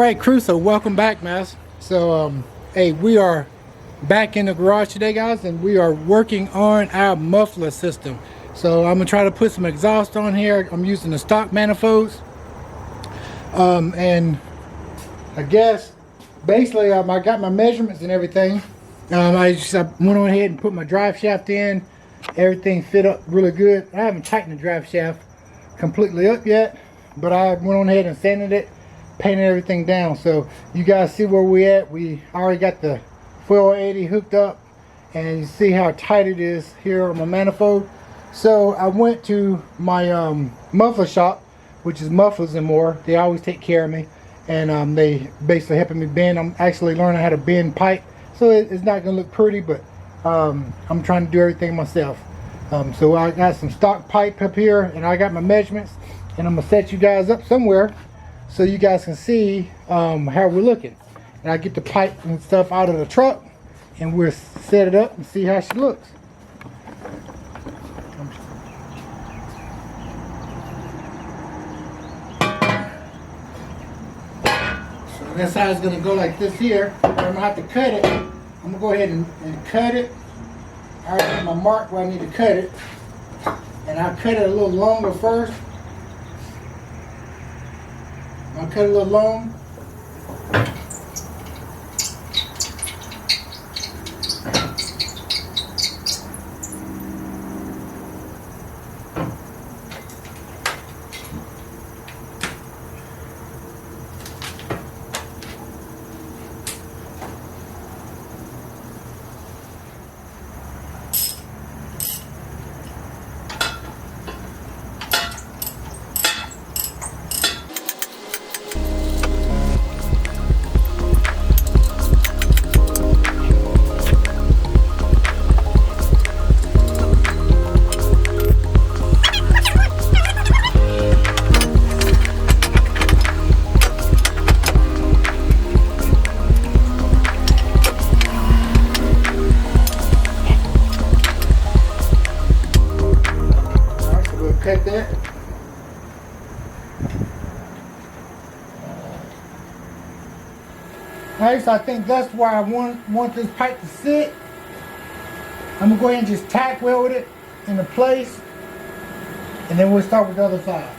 Alright crew, so welcome back, man. So hey, we are back in the garage today, guys, and we are working on our muffler system. So I'm gonna try to put some exhaust on here. I'm using the stock manifolds, and I guess basically I got my measurements and everything. I went on ahead and put my drive shaft in. Everything fit up really good. I haven't tightened the drive shaft completely up yet, but I went on ahead and sanded it, painted everything down. So you guys see where we at. We already got the 480 hooked up, and you see how tight it is here on my manifold. So I went to my muffler shop, which is Mufflers and More. They always take care of me, and they basically helping me bend. I'm actually learning how to bend pipe, so it's not gonna look pretty, but I'm trying to do everything myself. So I got some stock pipe up here, and I got my measurements, and I'm gonna set you guys up somewhere so you guys can see how we're looking. And I get the pipe and stuff out of the truck, and we'll set it up and see how she looks. So this side's gonna go like this here. I'm gonna have to cut it. I'm gonna go ahead and cut it. I already have my mark where I need to cut it, and I'll cut it a little longer first. I'll cut it a little long. Cut that. Alright, so I think that's where I want this pipe to sit. I'm gonna go ahead and just tack weld it into place, and then we'll start with the other side.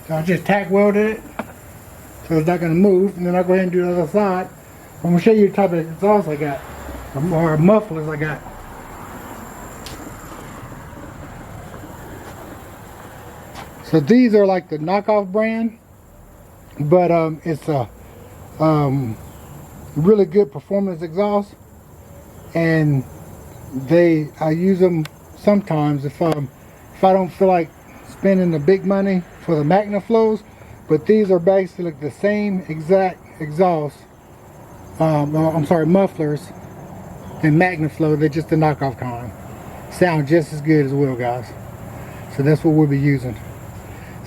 So I just tack welded it so it's not going to move, and then I'll go ahead and do the other side. I'm going to show you the type of exhaust I got, or mufflers I got. So these are like the knockoff brand, but it's a really good performance exhaust, and I use them sometimes if I don't feel like spending the big money for the MAGNAFLOWs, but these are basically the same exact exhaust, I'm sorry, mufflers and MAGNAFLOW. They're just the knockoff kind. Sound just as good as well, guys. So that's what we'll be using.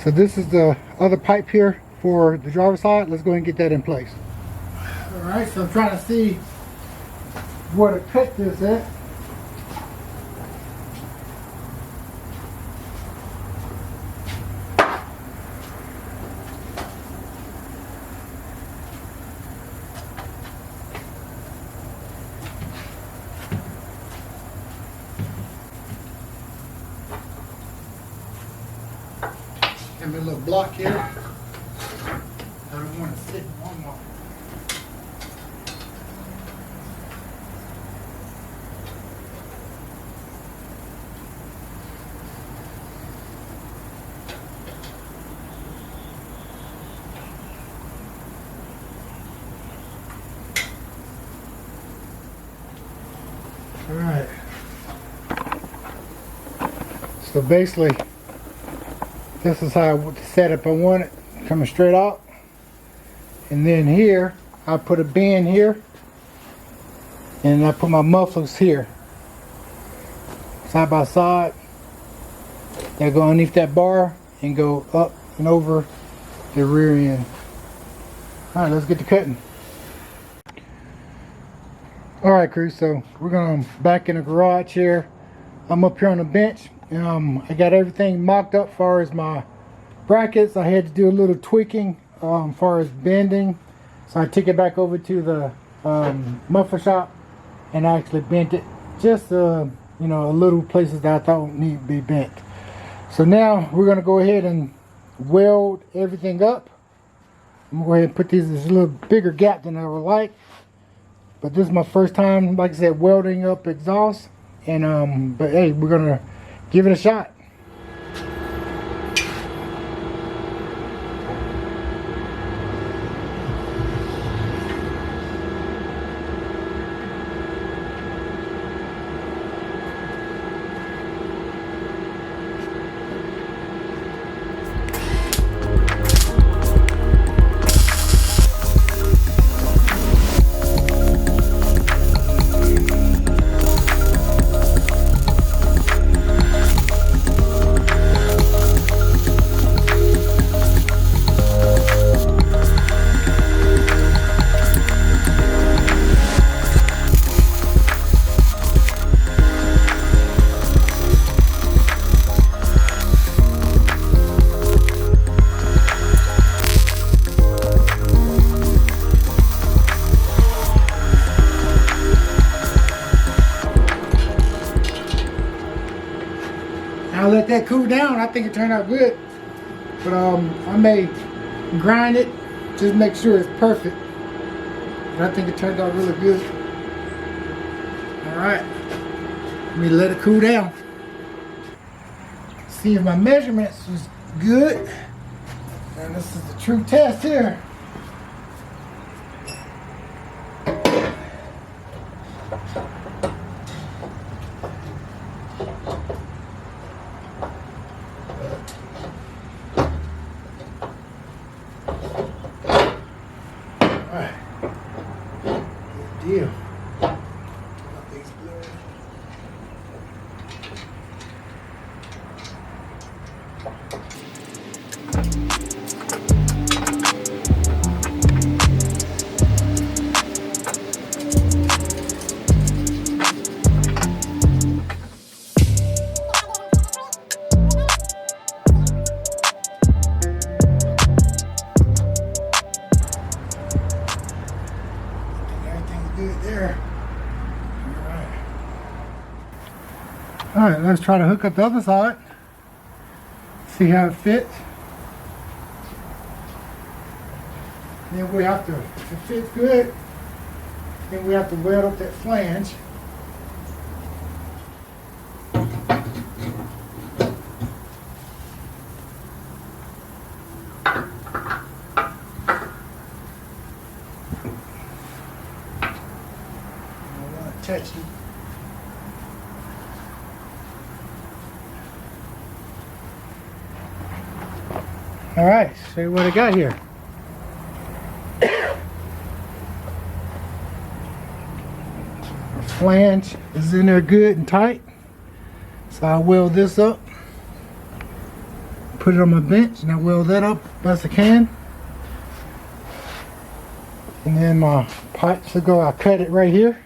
So this is the other pipe here for the driver's side. Let's go ahead and get that in place. Alright, so I'm trying to see where to cut this at. Give me a little block here. I don't want to sit in one more. All right. So basically, this is how the setup I want it, coming straight out. And then here, I put a bend here, and I put my mufflers here, side by side. They go underneath that bar and go up and over the rear end. Alright, let's get to cutting. Alright crew, so we're going back in the garage here. I'm up here on the bench. I got everything mocked up as far as my brackets. I had to do a little tweaking as far as bending. So I took it back over to the muffler shop and I actually bent it. Just you know, a little places that I thought need to be bent. So now we're going to go ahead and weld everything up. I'm going to go ahead and put these a little bigger gap than I would like. But this is my first time, like I said, welding up exhaust. And but hey, we're going to give it a shot. I'll let that cool down. I think it turned out good. But I may grind it, just make sure it's perfect. But I think it turned out really good. Alright. Let me let it cool down. See if my measurements was good. And this is the true test here. Deal. Nothing's blurry. Good there. Alright, let's try to hook up the other side. See how it fits. Then we have to, if it fits good, then we have to weld up that flange. Touchy. All right, show you what I got here. The flange is in there good and tight, so I weld this up, put it on my bench, and I weld that up best I can. And then my pipes will go. I cut it right here.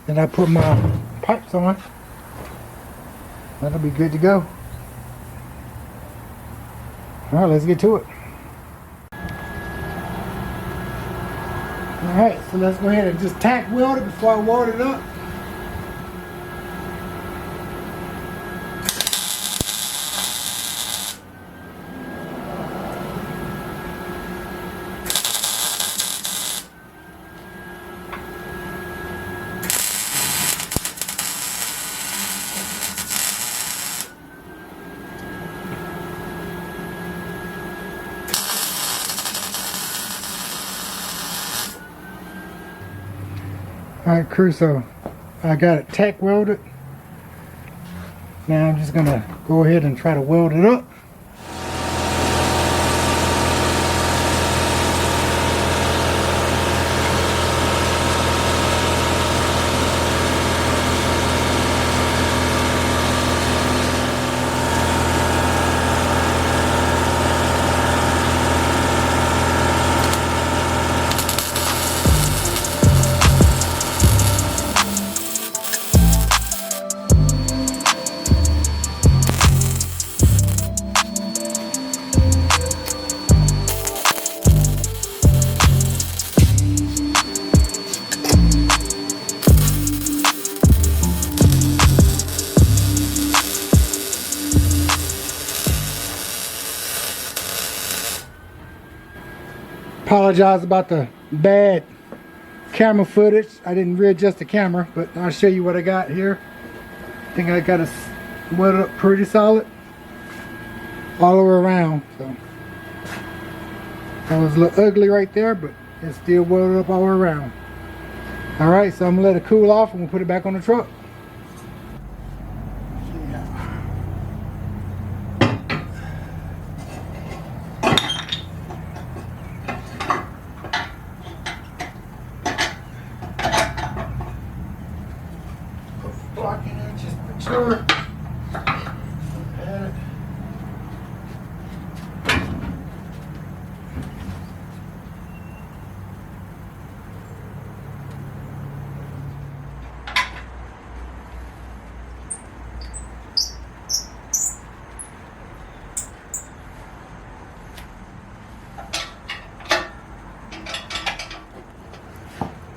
Then I put my pipes on. That'll be good to go. Alright, let's get to it. Alright, so let's go ahead and just tack weld it before I weld it up. Alright crew, so I got it tack welded. Now I'm just going to go ahead and try to weld it up. apologize about the bad camera footage. I didn't readjust the camera, but I'll show you what I got here. I think I got it welded up pretty solid all the way around. So that was a little ugly right there, but it's still welded up all the way around. Alright, so I'm gonna let it cool off and we'll put it back on the truck. Block in there just to make sure.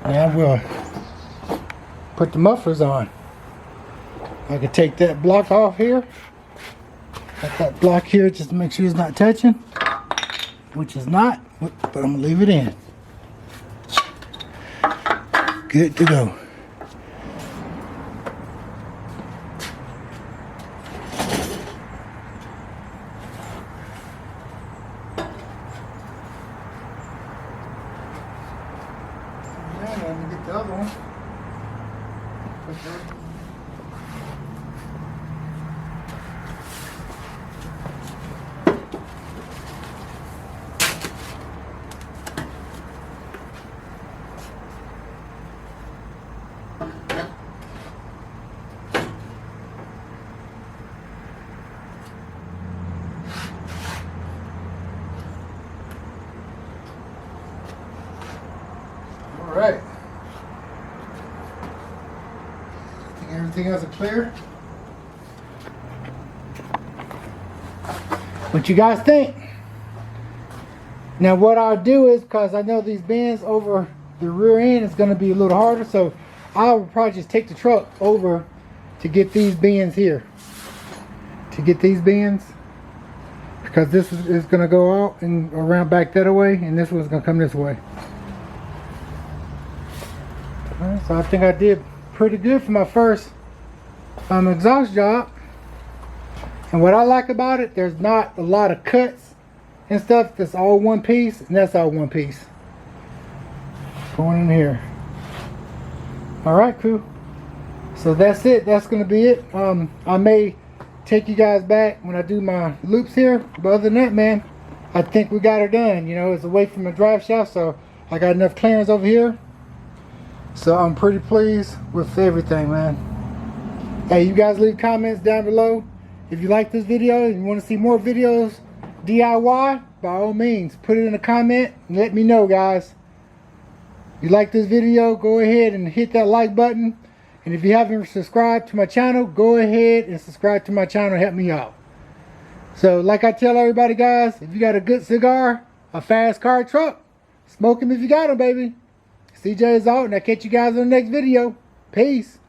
Now we'll put the mufflers on. I can take that block off here. Got that block here just to make sure it's not touching, which is not, but I'm gonna leave it in. Good to go. Let me get the other one. All right. I think everything else is clear. What you guys think? Now what I'll do is, because I know these bends over the rear end is going to be a little harder, so I will probably just take the truck over to get these bends here. To get these bends. Because this is going to go out and around back that way, and this one's going to come this way. Alright, so I think I did pretty good for my first exhaust job. And what I like about it, there's not a lot of cuts and stuff. That's all one piece, and that's all one piece. Going in here. Alright, crew. So that's it. That's going to be it. I may take you guys back when I do my loops here. But other than that, man, I think we got her done. You know, it's away from the drive shaft, so I got enough clearance over here. So I'm pretty pleased with everything, man. Hey, you guys leave comments down below. If you like this video and you want to see more videos DIY, by all means, put it in a comment and let me know, guys. If you like this video, go ahead and hit that like button. And if you haven't subscribed to my channel, go ahead and subscribe to my channel. Help me out. So, like I tell everybody, guys, if you got a good cigar, a fast car, truck, smoke them if you got them, baby. CJ is out, and I'll catch you guys on the next video. Peace.